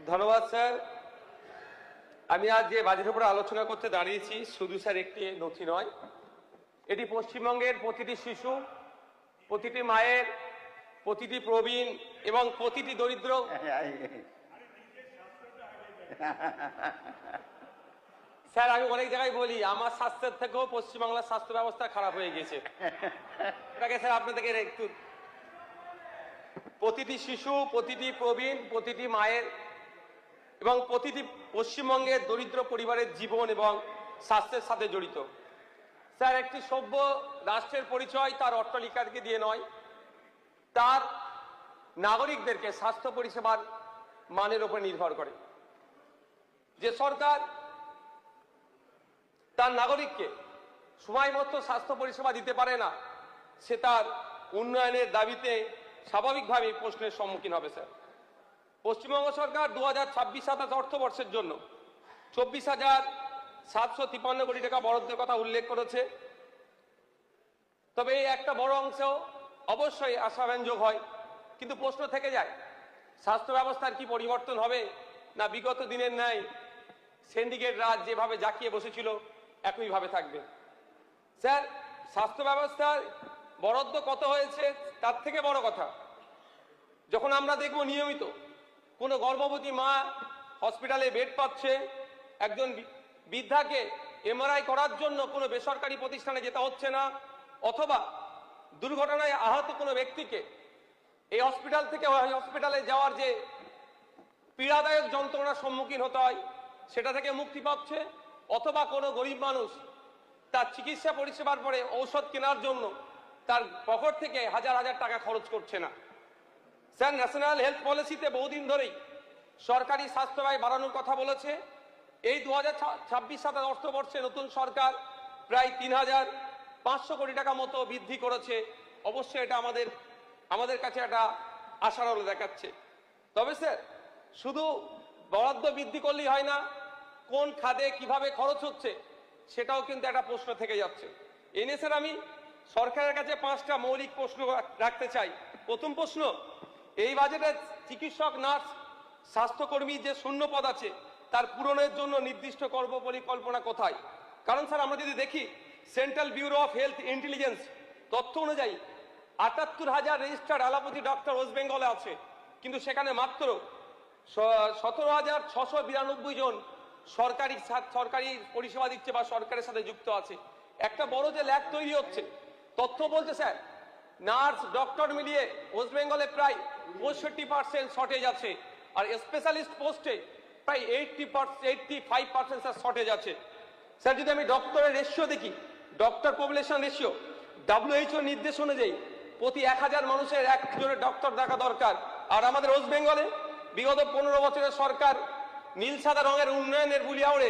ধন্যবাদ স্যার। আমি আজ যে বাজেটের উপরে আলোচনা করতে দাঁড়িয়েছি শুধু স্যার একটি নথি নয়, এটি পশ্চিমবঙ্গের প্রতিটি শিশু, প্রতিটি মায়ের, প্রতিটি প্রবীণ এবং প্রতিটি দরিদ্র স্যার আমি অনেক জায়গায় বলি আমার স্বাস্থ্যের থেকেও পশ্চিমবাংলার স্বাস্থ্য ব্যবস্থা খারাপ হয়ে গেছে। এটাকে স্যার আপনাদেরকে একটু প্রতিটি শিশু, প্রতিটি প্রবীণ, প্রতিটি মায়ের এবং প্রতিটি পশ্চিমবঙ্গের দরিদ্র পরিবারের জীবন এবং স্বাস্থ্যের সাথে জড়িত। স্যার একটি সভ্য রাষ্ট্রের পরিচয় তার অট্টালিকাকে দিয়ে নয়, তার নাগরিকদেরকে স্বাস্থ্য পরিষেবার মানের উপর নির্ভর করে। যে সরকার তার নাগরিককে সময় মতো স্বাস্থ্য পরিষেবা দিতে পারে না, সে তার উন্নয়নের দাবিতে স্বাভাবিকভাবেই প্রশ্নের সম্মুখীন হবে। স্যার পশ্চিমবঙ্গ সরকার 2026-27 অর্থবর্ষের জন্য 24,753 কোটি টাকা বরাদ্দের কথা উল্লেখ করেছে। তবে এই একটা বড় অংশ অবশ্যই আশাব্যঞ্জক হয়, কিন্তু প্রশ্ন থেকে যায় স্বাস্থ্য ব্যবস্থার কি পরিবর্তন হবে, না বিগত দিনের ন্যায় সিন্ডিকেট রাজ যেভাবে জাঁকিয়ে বসেছিল একইভাবে থাকবে। স্যার স্বাস্থ্য ব্যবস্থার বরাদ্দ কত হয়েছে তার থেকে বড় কথা, যখন আমরা দেখব নিয়মিত কোনো গর্ভবতী মা হসপিটালে বেড পাচ্ছে, একজন বৃদ্ধাকে এমআরআই করার জন্য কোনো বেসরকারি প্রতিষ্ঠানে যেতে হচ্ছে না, অথবা দুর্ঘটনায় আহত কোনো ব্যক্তিকে এই হসপিটাল থেকে ওই হসপিটালে যাওয়ার যে পীড়াদায়ক যন্ত্রণার সম্মুখীন হতে হয় সেটা থেকে মুক্তি পাচ্ছে, অথবা কোনো গরিব মানুষ তার চিকিৎসা পরিষেবার পরে ঔষধ কেনার জন্য তার পকেট থেকে হাজার হাজার টাকা খরচ করছে না। স্যার ন্যাশনাল হেলথ পলিসিতে বহুদিন ধরেই সরকারি স্বাস্থ্য ব্যয় বাড়ানোর কথা বলেছে। এই 2026-27 অর্থবর্ষে নতুন সরকার প্রায় 3,500 কোটি টাকা মতো বৃদ্ধি করেছে। অবশ্যই এটা আমাদের কাছে একটা আশার আলো দেখাচ্ছে। তবে স্যার শুধু বরাদ্দ বৃদ্ধি করলেই হয় না, কোন খাতে কিভাবে খরচ হচ্ছে সেটাও কিন্তু একটা প্রশ্ন থেকে যাচ্ছে। এ নিয়ে স্যার আমি সরকারের কাছে 5টা মৌলিক প্রশ্ন রাখতে চাই। প্রথম প্রশ্ন, এই বাজেটে চিকিৎসক, নার্স, স্বাস্থ্যকর্মী যে শূন্য পদ আছে তার পূরণের জন্য নির্দিষ্ট কর্মপরিকল্পনা কোথায়? কারণ স্যার আমরা যদি দেখি central bureau of health intelligence তথ্য অনুযায়ী 78,000 রেজিস্টার্ড অ্যালোপ্যাথি ডক্টর ওয়েস্ট বেঙ্গলে আছে, কিন্তু সেখানে মাত্র 17,692 জন সরকারি পরিষেবা দিচ্ছে বা সরকারের সাথে যুক্ত আছে। একটা বড় যে ল্যাগ তৈরি হচ্ছে, তথ্য বলছে স্যার নার্স ডক্টর মিলিয়ে ওয়েস্ট বেঙ্গলে প্রায় 65% শর্টেজ আছে, আর স্পেশালিস্ট পোস্টে প্রায় 85% স্যার শর্টেজ আছে। স্যার যদি আমি ডক্টরের রেশিও দেখি, ডক্টর পপুলেশন রেশিও WHO নির্দেশ অনুযায়ী প্রতি 1000 মানুষের একজনের ডক্টর দেখা দরকার, আর আমাদের ওয়েস্ট বেঙ্গলে বিগত 15 বছরের সরকার নীল সাদা রঙের উন্নয়নের বুলিয়াওড়ে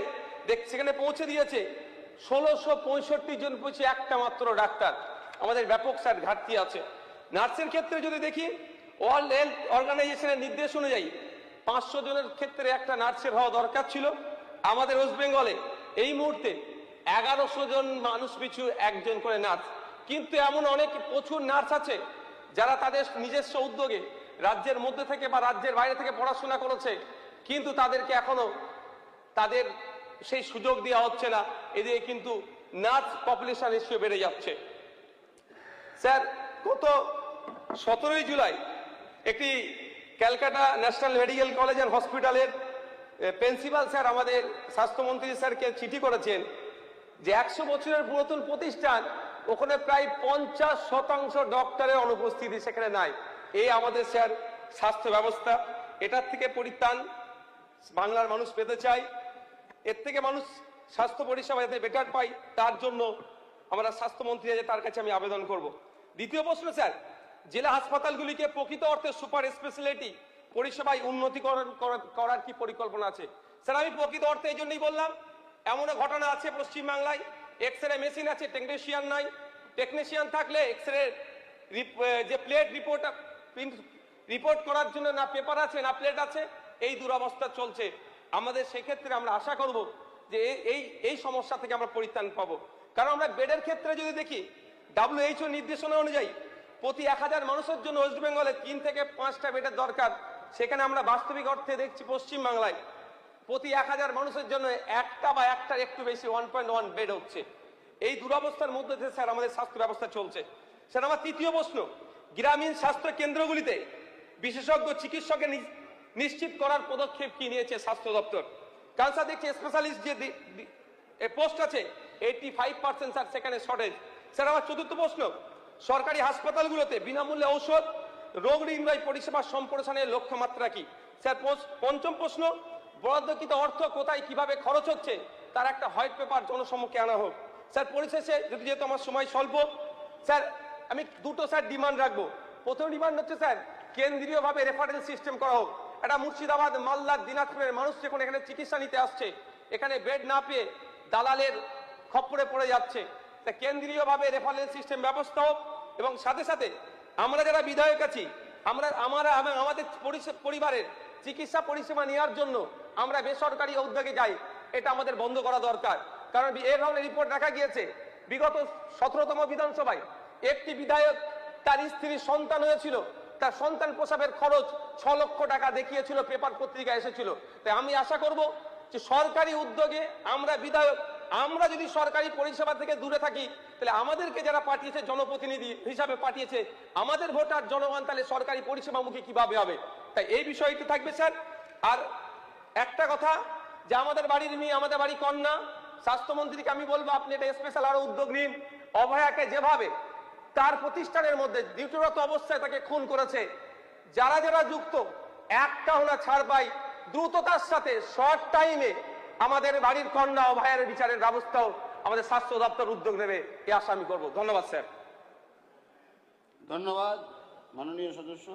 সেখানে পৌঁছে দিয়েছে 1665 জন পৌঁছে একটা মাত্র ডাক্তার। আমাদের ব্যাপক স্যার ঘাটতি আছে। নার্সের ক্ষেত্রে যদি দেখি ওয়ার্ল্ড হেলথ অর্গানাইজেশনের নির্দেশ অনুযায়ী 500 জনের ক্ষেত্রে একটা নার্সের হওয়া দরকার ছিল। আমাদের ওয়েস্ট বেঙ্গলে এই মুহূর্তে 1100 জন মানুষ পিছু একজন করে নার্স, কিন্তু এমন অনেক প্রচুর নার্স আছে যারা তাদের নিজস্ব উদ্যোগে রাজ্যের মধ্যে থেকে বা রাজ্যের বাইরে থেকে পড়াশোনা করেছে, কিন্তু তাদেরকে এখনো তাদের সেই সুযোগ দেওয়া হচ্ছে না। এদিকে কিন্তু নার্স পপুলেশন রেশিও বেড়ে যাচ্ছে। স্যার গত 17 জুলাই একটি Calcutta national medical college and হসপিটালের প্রিন্সিপাল স্যার আমাদের স্বাস্থ্যমন্ত্রী স্যারকে চিঠি করেছেন যে 100 বছরের পুরাতন প্রতিষ্ঠান, ওখানে প্রায় 50% ডক্টরের অনুপস্থিতি সেখানে নাই। এই আমাদের স্যার স্বাস্থ্য ব্যবস্থা, এটার থেকে পরিত্রাণ বাংলার মানুষ পেতে চায়। এর থেকে মানুষ স্বাস্থ্য পরিষেবা যাতে বেটার পায় তার জন্য আমরা স্বাস্থ্যমন্ত্রী তার কাছে আমি আবেদন করব। দ্বিতীয় প্রশ্ন স্যার, জেলা হাসপাতালগুলিকে প্রকৃত অর্থে সুপার স্পেশালিটি পরিষেবায় উন্নতিকরণ করার কি পরিকল্পনা আছে? স্যার আমি প্রকৃত অর্থে এই জন্যই বললাম, এমন ঘটনা আছে পশ্চিমবাংলায় এক্স রে মেশিন আছে, টেকনিশিয়ান নাই। টেকনিশিয়ান থাকলে এক্স রে যে প্লেট রিপোর্ট করার জন্য না পেপার আছে না প্লেট আছে, এই দুরবস্থা চলছে। আমাদের সেক্ষেত্রে আমরা আশা করব যে এই সমস্যা থেকে আমরা পরিত্রাণ পাবো। কারণ আমরা বেডের ক্ষেত্রে যদি দেখি WHO নির্দেশনা অনুযায়ী প্রতি 1000 মানুষের জন্য ওয়েস্ট বেঙ্গলে 3 থেকে 5টা বেডের দরকার, সেখানে আমরা বাস্তবিক অর্থে দেখছি পশ্চিম বাংলায় প্রতি 1000 মানুষের জন্য একটা বা একটার একটু বেশি 1.1 বেড হচ্ছে। এই দুরবস্থার মধ্যে দিয়ে স্যার আমাদের স্বাস্থ্য ব্যবস্থা চলছে। স্যার আমার তৃতীয় প্রশ্ন, গ্রামীণ স্বাস্থ্য কেন্দ্রগুলিতে বিশেষজ্ঞ চিকিৎসকের নিশ্চিত করার পদক্ষেপ কি নিয়েছে স্বাস্থ্য দপ্তর? কারণ স্যার দেখছি স্পেশালিস্ট যে পোস্ট আছে 85% স্যার সেখানে শর্টেজ। স্যার আমার চতুর্থ প্রশ্ন, সরকারি হাসপাতালগুলোতে বিনামূল্যে ঔষধ, রোগ নির্ণয় পরিষেবা সম্প্রসারণের লক্ষ্যমাত্রা কি? স্যার পঞ্চম প্রশ্ন, বরাদ্দকৃত অর্থ কোথায় কিভাবে খরচ হচ্ছে তার একটা হোয়াইট পেপার জনসম্মুখে আনা হোক। স্যার পরিশেষে, যেহেতু আমার সময় স্বল্প, স্যার আমি দুটো স্যার ডিমান্ড রাখবো। প্রথম ডিমান্ড হচ্ছে স্যার কেন্দ্রীয়ভাবে রেফারেল সিস্টেম করা হোক। একটা মুর্শিদাবাদ, মালদা, দিনাজপুরের মানুষ যখন এখানে চিকিৎসা নিতে আসছে, এখানে বেড না পেয়ে দালালের খপ্পরে পড়ে যাচ্ছে, তা কেন্দ্রীয়ভাবে রেফারেল সিস্টেম ব্যবস্থা হোক। এবং সাথে সাথে আমরা যারা বিধায়ক আছি, আমাদের পরিবারের চিকিৎসা পরিষেবা নেওয়ার জন্য আমরা বেসরকারি উদ্যোগে যাই, এটা আমাদের বন্ধ করা দরকার। কারণ এই ধরনের রিপোর্ট দেখা গিয়েছে বিগত 17তম বিধানসভায় একটি বিধায়ক তার স্ত্রীর সন্তান হয়েছিল, তার সন্তান প্রসবের খরচ 6 লক্ষ টাকা দেখিয়েছিল, পেপার পত্রিকায় এসেছিল। তাই আমি আশা করব যে সরকারি উদ্যোগে আমরা বিধায়ক, আমরা যদি সরকারি পরিষেবা থেকে দূরে থাকি, তাহলে আমাদেরকে যারা পাঠিয়েছে জনপ্রতিনিধি হিসাবে পাঠিয়েছে, আমাদের ভোটার জনগণ তাহলে সরকারি পরিষেবামুখী কিভাবে হবে? তাই এই বিষয়টি থাকবে স্যার। আর একটা কথা, যে আমাদের বাড়ির মেয়ে, আমাদের বাড়ি কন্যা, স্বাস্থ্যমন্ত্রীকে আমি বলবো আপনি এটা স্পেশাল আরো উদ্যোগ নিন। অভয়াকে যেভাবে তার প্রতিষ্ঠানের মধ্যে ডিউটিরত অবস্থায় তাকে খুন করেছে, যারা যারা যুক্ত একটা হলো ছাড় পাই, দ্রুততার সাথে শর্ট টাইমে আমাদের বাড়ির কন্যা অভয়ের বিচারের ব্যবস্থাও আমাদের স্বাস্থ্য দপ্তর উদ্যোগ নেবে, এই আশা আমি করবো। ধন্যবাদ স্যার। ধন্যবাদ মাননীয় সদস্য।